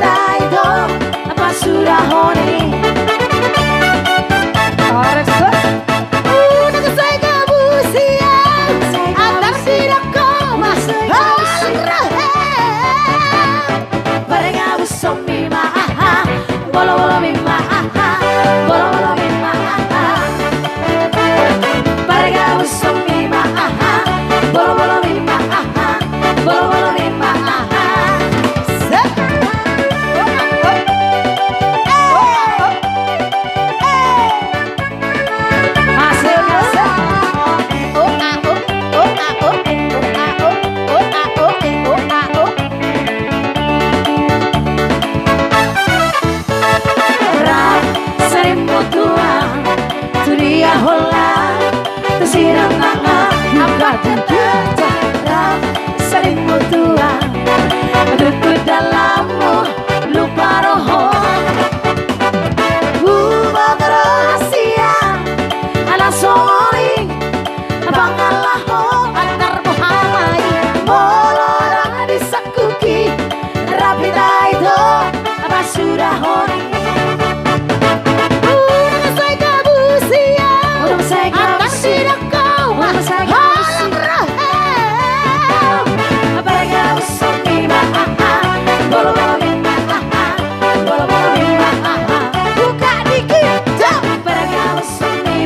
rapidito apa sudah honi. Hola, tersiram nanga, apa tetap sering mutua, adutku dalammu lupa roho, ubah rahasia, ala soli, abangalah ho antar muhamai, molora disakuki, rapida itu apa sudah honi. Buka dikit, jauh pada kau seni.